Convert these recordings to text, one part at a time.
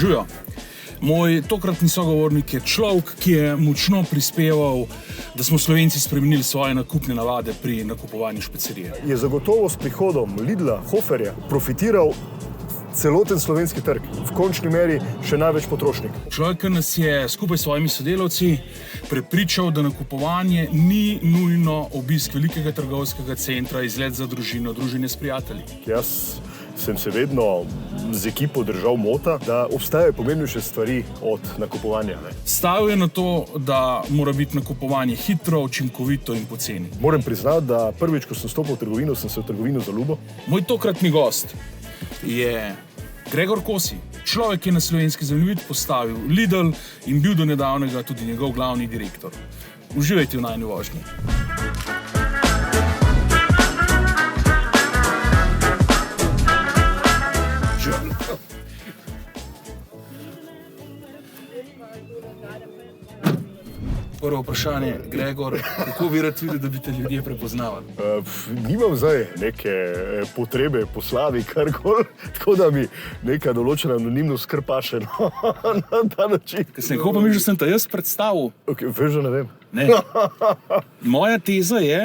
Živjo. Moj tokratni sogovornik je človek, ki je močno prispeval, da smo Slovenci spremenili svoje nakupne navade pri nakupovanju špecerije. Je zagotovo s prihodom Lidla, Hoferja profitiral celoten slovenski trg, v končni meri še največ potrošnik. Človek, ki nas je skupaj s svojimi sodelavci prepričal, da nakupovanje ni nujno obisk velikega trgovskega centra, izlet za družino, druženje s prijatelji. Jaz sem se vedno z ekipo držal mota, da obstajajo pomembnejše stvari od nakupovanja. Stavil je na to, da mora biti nakupovanje hitro, učinkovito in poceni. Moram priznati, da prvič, ko sem stopil v trgovino, sem se v trgovino zaljubil. Moj tokratni gost je Gregor Kosi, človek, ki je na slovenski zemljevid postavil Lidl in bil do nedavnega tudi njegov glavni direktor. Uživajte v najini vožnji. Prvo vprašanje, Gregor, kako bi rad videl, da bi te ljudje prepoznavali? Nimam zdaj neke potrebe po slavi, karkoli, tako da mi neka določena anonimnost kar paše na ta način. Kako pa mi, že sem te jaz predstavil? Veš, da ne vem. Ne. Moja teza je,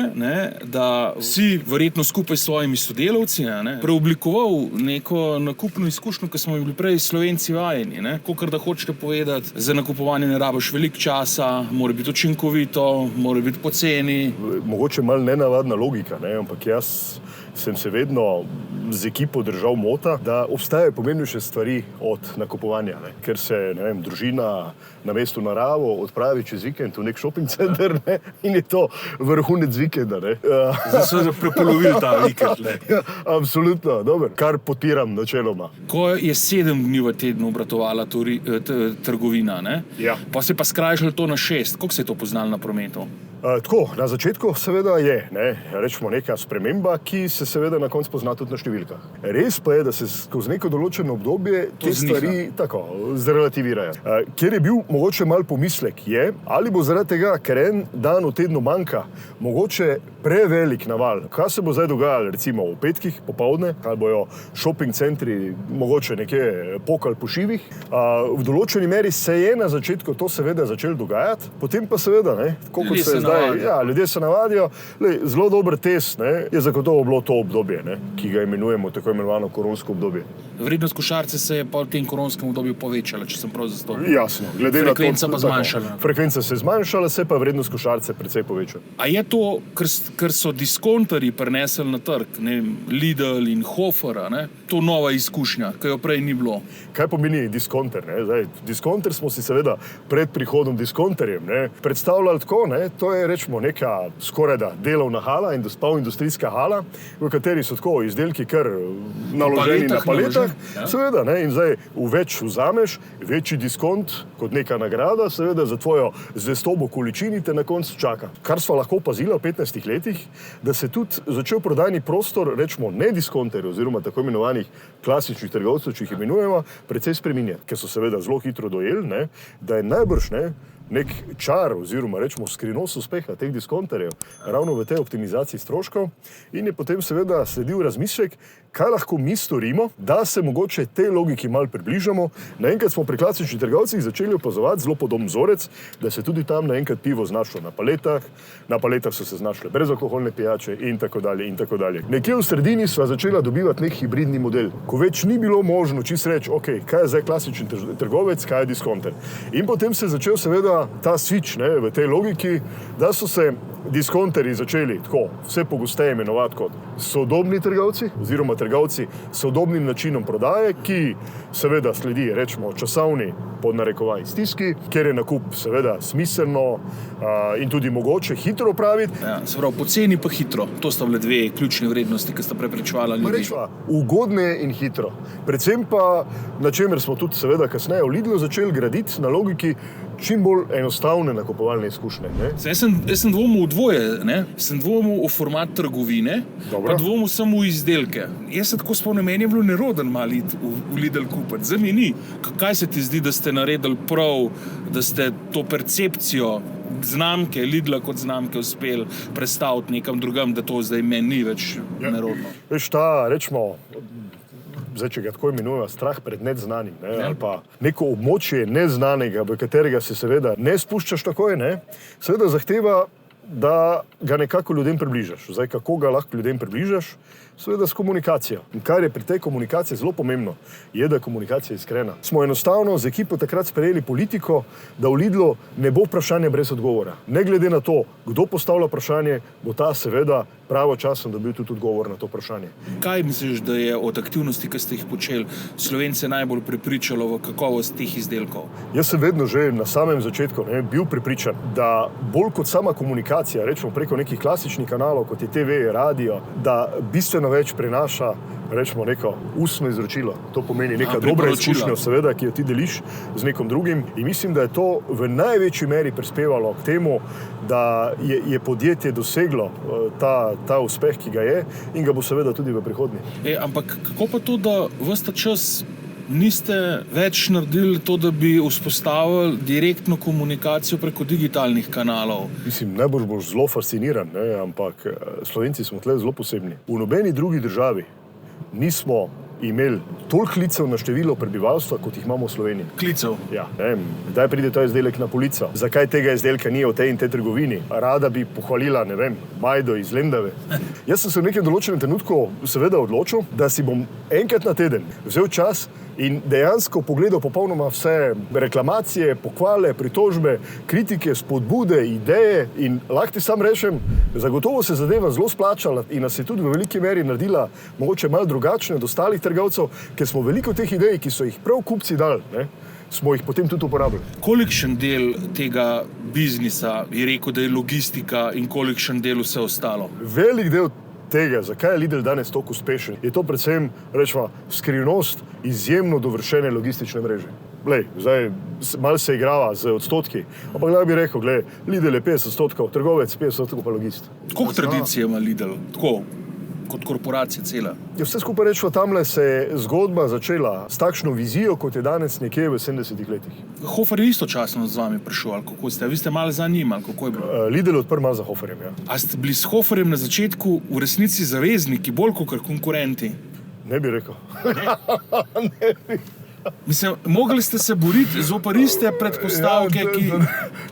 da si verjetno skupaj s svojimi sodelavci preoblikoval neko nakupno izkušnjo, ki smo jo bili prej Slovenci vajeni. Kakor da hočete povedati, za nakupovanje ne rabiš veliko časa, mora biti učinkovito, mora biti poceni. Mogoče malo nenavadna logika, ampak jaz sem se vedno z ekipo držal mota, da obstajajo pomembnejše stvari od nakupovanja. Ker se, družina na mestu naravo odpravi čez vikend v nek shopping center in je to vrhunec vikenda. Zdaj so prepolovili ta vikend. Ja, absolutno, dobro. Kar podpiram načeloma. Ko je 7 dni v tednu obratovala trgovina, Ja. Pa se pa skrajšalo to na 6. Koliko se je to poznalo na prometu? Tako, na začetku seveda je, rečemo neka sprememba, ki se seveda na koncu pozna tudi na številkah. Res pa je, da se skozi neko določeno obdobje te stvari tako zrelativirajo. Kjer je bil mogoče mal pomislek je, ali bo zaradi tega, ker en dan v tednu manjka, mogoče prevelik naval. Kaj se bo zdaj dogajalo, recimo v petkih, popoldne, kaj bojo shopping centri mogoče nekje pokali po šivih. V določeni meri se je na začetku to seveda začelo dogajati, potem pa seveda, koliko se zdaj, ljudje se navadijo. Zelo dober test je zagotovo bilo to obdobje, ki ga imenujemo tako imenovano koronsko obdobje. Vrednost košarice se je pa v tem koronskem obdobju povečala, če sem prav zastopil. Jasno. Frekvenca pa zmanjšala. Frekvenca se je zmanjšala, se pa vrednost košarice precej povečala. A je to, ker so diskontarji prinesli na trg, Lidl in Hofer, to nova izkušnja, ki jo prej ni bilo? Kaj pomeni diskonter? Diskonter smo si seveda pred prihodom diskonterjem predstavljali tako, to je rečemo neka skorajda delovna hala, industrijska hala, v kateri so tako izdelki kar naloženi na paletah. Seveda, in zdaj v več vzameš, večji diskont kot neka nagrada, seveda za tvojo zvestobo količini te na koncu čaka. Kar smo lahko opazili v 15 letih, da se tudi začel prodajni prostor, rečemo ne diskonterjev oziroma tako imenovanih klasičnih trgovcev, če jih imenujemo, precej spreminjati, ker so seveda zelo hitro dojeli, da je najbrž nek čar oziroma rečemo skrivnost uspeha teh diskonterjev ravno v tej optimizaciji stroškov in je potem seveda sledil razmislek, kaj lahko mi storimo, da se mogoče tej logiki malo približamo. Naenkrat smo pri klasičnih trgovcih začeli opazovati zelo podoben vzorec, da se tudi tam naenkrat pivo znašlo na paletah so se znašle brezalkoholne pijače in tako dalje in tako dalje. Nekje v sredini sva začela dobivati nek hibridni model, ko več ni bilo možno čisto reči, kaj je zdaj klasičen trgovec, kaj je diskonter. In potem se je začel seveda ta switch v tej logiki, da so se diskonterji začeli tako vse pogosteje imenovati kot sodobni trgovci oziroma trgovci s sodobnim načinom prodaje, ki seveda sledi, rečemo, časovni pod narekovaj stiski, kjer je nakup seveda smiselno in tudi mogoče hitro opraviti. Ja, se pravi, poceni pa hitro. To sta bile dve ključne vrednosti, ki sta preprečevala ljudi. Rečva, ugodne in hitro. Predvsem pa, na čemer smo tudi seveda kasneje v Lidlu začeli graditi na logiki čim bolj enostavne nakupovalne izkušnje. Jaz sem dvomil v dvoje, sem dvomil v format trgovine, Dobro. Pa dvomil sem v izdelke. Jaz se tako spomnim, meni je bilo neroden malo iti v Lidl kupiti. Zdaj mi ni. Kaj se ti zdi, da ste naredili prav, da ste to percepcijo znamke, Lidla kot znamke uspeli prestaviti nekam drugam, da to zdaj meni ni več nerodno? Veš, ta, rečemo, zdaj, če ga tako imenujemo, strah pred neznanim, ne, ali pa neko območje neznanega, v katerega se seveda ne spuščaš takoj, ne, seveda zahteva, da ga nekako ljudem približaš. Zdaj, kako ga lahko ljudem približaš? Seveda s komunikacijo. In kar je pri tej komunikaciji zelo pomembno, je, da je komunikacija iskrena. Smo enostavno z ekipo takrat sprejeli politiko, da v Lidlu ne bo vprašanje brez odgovora. Ne glede na to, kdo postavlja vprašanje, bo ta seveda pravočasno dobil tudi odgovor na to vprašanje. Kaj misliš, da je od aktivnosti, ki ste jih počeli, Slovence najbolj prepričalo v kakovost teh izdelkov? Jaz sem vedno že na samem začetku bil prepričan, da bolj kot sama komunikacija, rečemo preko nekih klasičnih kanalov, kot je TV, radio, da bistveno več prinaša, rečemo, neko ustno izročilo. To pomeni neka dobra izkušnja, seveda, ki jo ti deliš z nekom drugim. In mislim, da je to v največji meri prispevalo k temu, da je podjetje doseglo ta uspeh, ki ga je, in ga bo seveda tudi v prihodnje. Ampak kako pa to, da ves ta čas niste več naredili to, da bi vzpostavili direktno komunikacijo preko digitalnih kanalov? Mislim, najbolj boš zelo fasciniran, ampak Slovenci smo tle zelo posebni. V nobeni drugi državi nismo imeli toliko klicev na število prebivalstva, kot jih imamo v Sloveniji. Klicev? Ja. Kdaj pride ta izdelek na polico? Zakaj tega izdelka ni v tej in tej trgovini? Rada bi pohvalila, Majdo iz Lendave. Jaz sem se v nekem določenem trenutku seveda odločil, da si bom enkrat na teden vzel čas in dejansko pogledal popolnoma vse reklamacije, pohvale, pritožbe, kritike, spodbude, ideje in lahko ti sam rečem, zagotovo se zadeva zelo splačala in nas je tudi v veliki meri naredila mogoče malo drugačne od ostalih trgovcev, ker smo veliko teh idej, ki so jih prav kupci dali, smo jih potem tudi uporabili. Kolikšen del tega biznisa je rekel, da je logistika in kolikšen del vse ostalo? Velik del tega, zakaj je Lidl danes toliko uspešen, je to predvsem, rečemo, skrivnost izjemno dovršene logistične mreže. Zdaj malo se igrava z odstotki, ampak lahko bi rekel, Lidl je 50%, trgovec 50% pa logist. Koliko tradicije ima Lidl? Tako, kot korporacija cela? Vse skupaj rečemo, tamle se je zgodba začela s takšno vizijo, kot je danes nekje v 70-ih letih. Hofer je istočasno z vami prišel, ali kako ste? Vi ste malo za njim, ali kako je bilo? Lidl je odprl malo za Hoferjem, ja. A ste bili s Hoferjem na začetku v resnici zavezniki, bolj kot konkurenti? Ne bi rekel. Ne bi. Mislim, mogli ste se boriti zoper iste predpostavke, ki...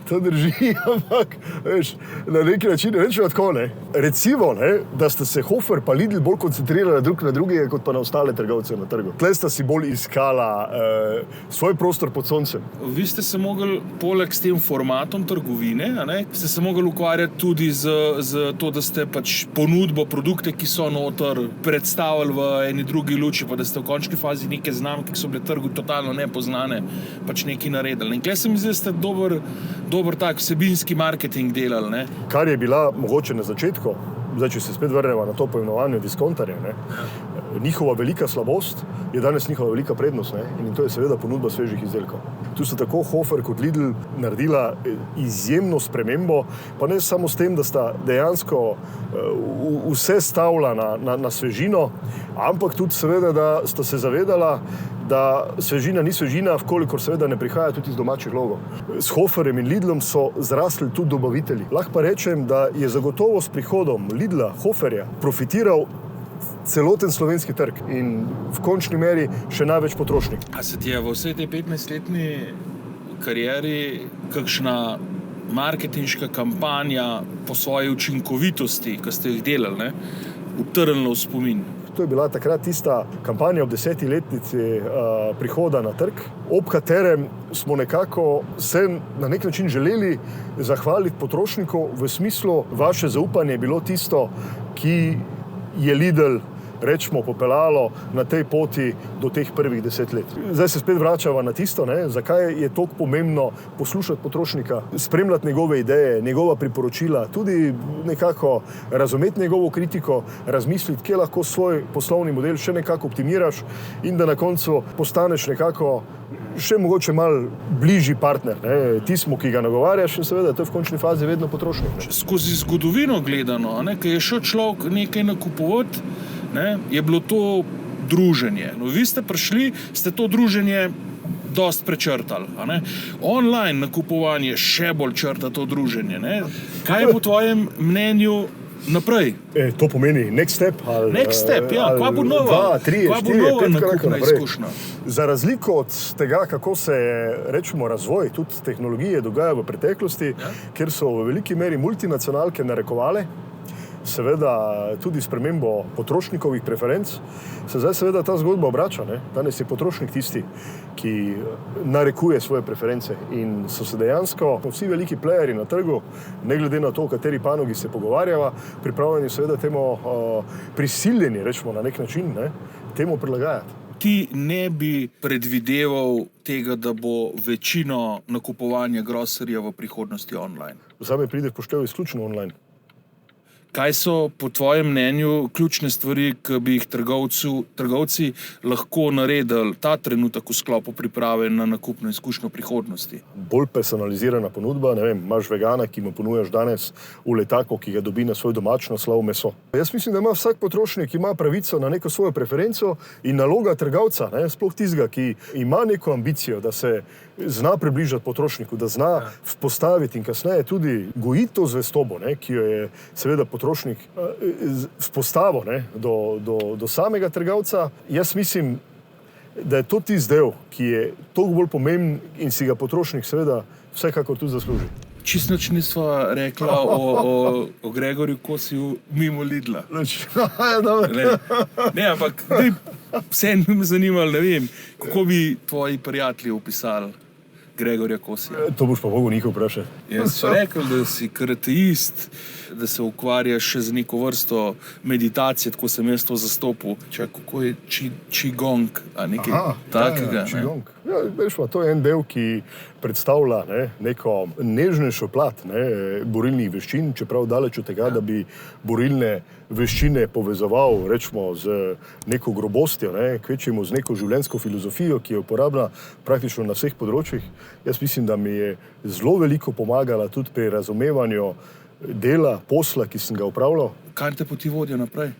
To drži, ampak, veš, na neki način, rečemo tako, recimo, da sta se Hofer pa Lidl bolj koncentrirala drug na drugega, kot pa na ostale trgovce na trgu. Tle sta si bolj iskala svoj prostor pod soncem. Vi ste se mogli, poleg s tem formatom trgovine, ste se mogli ukvarjati tudi z to, da ste pač ponudbo, produkte, ki so noter, predstavili v eni drugi luči, pa da ste v končni fazi neke znamke, ki so bile trgu totalno nepoznane, pač nekaj naredili. In tukaj se mi zdi, da ste dober tak vsebinski marketing delali. Kar je bila mogoče na začetku, zdaj, če se spet vrnemo na to poimenovanje diskontarjev, njihova velika slabost je danes njihova velika prednost, in to je seveda ponudba svežih izdelkov. Tu sta tako Hofer kot Lidl naredila izjemno spremembo, pa ne samo s tem, da sta dejansko vse stavila na svežino, ampak tudi seveda, da sta se zavedala, da svežina ni svežina, vkolikor seveda ne prihaja tudi iz domačih logov. S Hoferjem in Lidlom so zrasli tudi dobavitelji. Lahko pa rečem, da je zagotovo s prihodom Lidla, Hoferja profitiral celoten slovenski trg in v končni meri še največ potrošnik. A se ti je v vsej tej 15-letni karieri kakšna marketinška kampanja po svoji učinkovitosti, ki ste jih delali, utrnila v spomin? To je bila takrat tista kampanja ob 10. letnici prihoda na trg, ob katerem smo nekako se na nek način želeli zahvaliti potrošniku v smislu, vaše zaupanje je bilo tisto, ki je Lidl, rečemo, popeljalo na tej poti do teh prvih 10 let. Zdaj se spet vračava na tisto, zakaj je toliko pomembno poslušati potrošnika, spremljati njegove ideje, njegova priporočila, tudi nekako razumeti njegovo kritiko, razmisliti, kje lahko svoj poslovni model še nekako optimiraš in da na koncu postaneš nekako še mogoče malo bližji partner, tismu, ki ga nagovarjaš in seveda to je v končni fazi vedno potrošnik. Skozi zgodovino gledano, ko je šel človek nekaj nakupovati, je bilo to druženje. Vi ste prišli, ste to druženje dost prečrtali. Online nakupovanje še bolj črta to druženje. Kaj je po tvojem mnenju naprej. To pomeni next step. Next step, ja. Kva bo nova? 2, 3, Kva bo 4, nova 5 nakupna korakov naprej. izkušnja? Za razliko od tega, kako se je, rečemo, razvoj tudi tehnologije dogaja v preteklosti, kjer so v veliki meri multinacionalke narekovale, seveda tudi spremembo potrošnikovih preferenc, se zdaj seveda ta zgodba obrača. Ne? Danes je potrošnik tisti, ki narekuje svoje preference in so se dejansko vsi veliki playerji na trgu, ne glede na to, o kateri panogi se pogovarjava, pripravljeni seveda temu prisiljeni, rečemo na nek način, ne, temu prilagajati. Ti ne bi predvideval tega, da bo večino nakupovanja grocerija v prihodnosti online? Zame pride v poštev izključno online. Kaj so po tvojem mnenju ključne stvari, ki bi jih trgovci lahko naredili ta trenutek v sklopu priprave na nakupno izkušnjo prihodnosti? Bolj personalizirana ponudba, ne vem, imaš vegana, ki mu ponujaš danes v letaku, ki ga dobi na svoj domač naslov meso. Jaz mislim, da ima vsak potrošnik ima pravico na neko svojo preferenco in naloga trgovca, ne, sploh tistega, ki ima neko ambicijo, da se zna približati potrošniku, da zna vzpostaviti in kasneje tudi gojiti to zvestobo, ne, ki jo je seveda potrošnik vzpostavil, ne, do samega trgovca. Jaz mislim, da je to tisti del, ki je toliko bolj pomemben in si ga potrošnik seveda vsekakor tudi zasluži. Čisto nič nisva rekla o Gregorju Kosiju mimo Lidla. Ne, ampak vseeno bi me zanimalo, ne vem, kako bi tvoji prijatelji opisali Gregorja Kosija. To boš pa mogel njih vprašati. Jaz sem rekel, da si karateist, da se ukvarjaš še z neko vrsto meditacije, tako sem jaz to zastopil. Kako je Qigong, a nekaj takega. Qigong. Ja, veš pa, to je en del, ki predstavlja neko nežnejšo plat borilnih veščin, čeprav daleč od tega, da bi borilne veščine povezoval, rečemo, z neko grobostjo, kvečjemu z neko življenjsko filozofijo, ki je uporabna praktično na vseh področjih. Jaz mislim, da mi je zelo veliko pomagala tudi pri razumevanju dela, posla, ki sem ga upravljal. Kaj te poti vodijo naprej?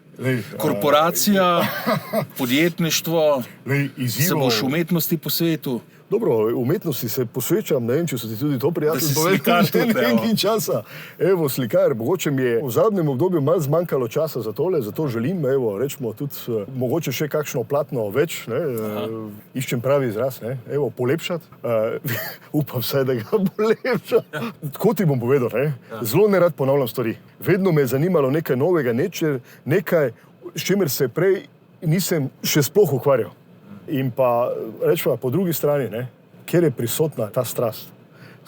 Korporacija, podjetništvo, se boš umetnosti po svetu? Dobro, umetnosti se posvečam, ne vem, če so ti tudi to prijatelj slikar tudi, nekaj časa. Evo, slikar, mogoče mi je v zadnjem obdobju malo zmanjkalo časa za tole, zato želim, evo, rečemo tudi, mogoče še kakšno platno več, iščem pravi izraz, evo, polepšati. Upam vsaj, da ga bo lepšati. Tako ti bom povedal, zelo nerad ponavljam stvari. Vedno me je zanimalo nekaj novega, nekaj, s čimer se prej nisem še sploh ukvarjal. In pa, rečemo, po drugi strani, kjer je prisotna ta strast,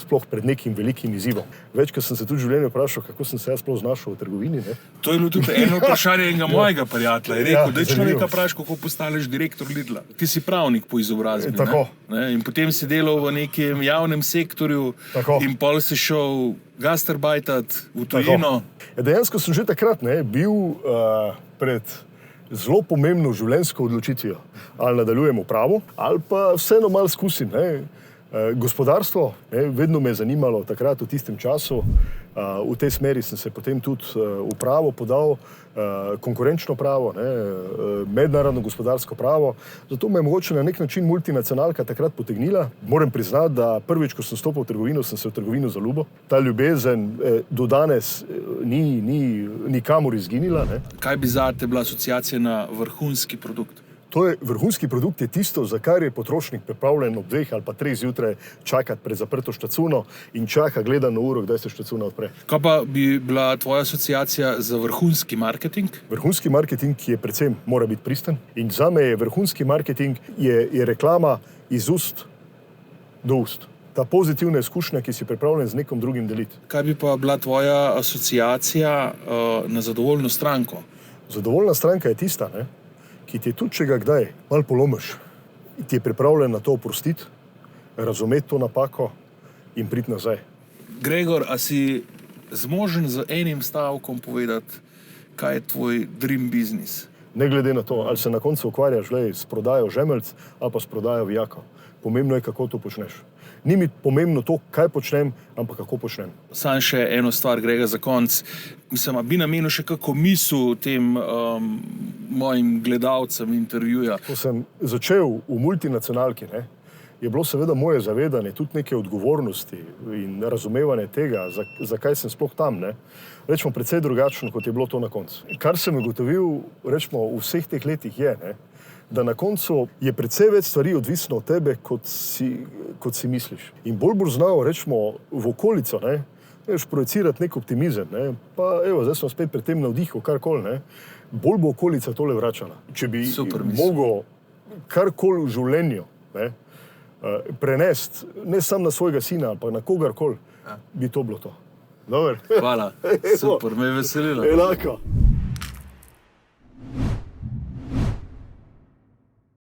sploh pred nekim velikim izzivom. Večkrat sem se tudi v življenju vprašal, kako sem se jaz sploh znašel v trgovini. To je bilo tudi eno vprašanje enega mojega prijatelja. Je rekel, da človeka vprašaš, kako postaneš direktor Lidla. Ti si pravnik po izobrazbi. Tako. In potem si delal v nekem javnem sektorju. Tako. In pol si šel gastarbajtat v tujino. Dejansko sem že takrat bil pred zelo pomembno življenjsko odločitvijo. Ali nadaljujem v pravo, ali pa vseeno malo skusim. Gospodarstvo, vedno me je zanimalo takrat v tistem času. V tej smeri sem se potem tudi v pravo podal, konkurenčno pravo, mednarodno gospodarsko pravo. Zato me je mogoče na nek način multinacionalka takrat potegnila. Moram priznati, da prvič, ko sem stopil v trgovino, sem se v trgovino zaljubil. Ta ljubezen do danes ni nikamor izginila. Kaj bi zate bila asociacija na vrhunski produkt? Vrhunski produkt je tisto, za kar je potrošnik pripravljen ob 2 ali pa 3 zjutraj čakati pred zaprto štacuno in čaka, gleda na uro, kdaj se štacuna odpre. Kaj pa bi bila tvoja asociacija za vrhunski marketing? Vrhunski marketing je predvsem mora biti pristen in zame je vrhunski marketing je reklama iz ust do ust. Ta pozitivna izkušnja, ki si pripravljen z nekom drugim deliti. Kaj bi pa bila tvoja asociacija na zadovoljno stranko? Zadovoljna stranka je tista, ki ti je tudi, če ga kdaj malo polomiš, ti je pripravljen na to oprostiti, razumeti to napako in priti nazaj. Gregor, a si zmožen z enim stavkom povedati, kaj je tvoj dream business? Ne glede na to, ali se na koncu ukvarjaš s prodajo žemelc ali pa s prodajo vijakov. Pomembno je, kako to počneš. Ni mi pomembno to, kaj počnem, ampak kako počnem. Sam še eno stvar, Grega, za konc. Mislim, bi namenil še kako misel tem mojim gledalcem intervjuja. Ko sem začel v multinacionalki, je bilo seveda moje zavedanje, tudi neke odgovornosti in razumevanje tega, zakaj sem sploh tam, ne. Rečemo, precej drugačno, kot je bilo to na koncu. Kar sem ugotovil, rečemo, v vseh teh letih je, ne, da na koncu je precej več stvari odvisno od tebe, kot si misliš. In bolj znal, rečemo, v okolico, ne, projecirati nek optimizem, ne, pa evo, zdaj sem spet pri tem navdihu, karkoli, ne, bolj bo okolica tole vračala. Če bi mogel karkoli v življenju, ne, prenesti, ne samo na svojega sina, ali pa na kogarkoli, bi to bilo to. Dober. Hvala, super, me je veselilo. Enako.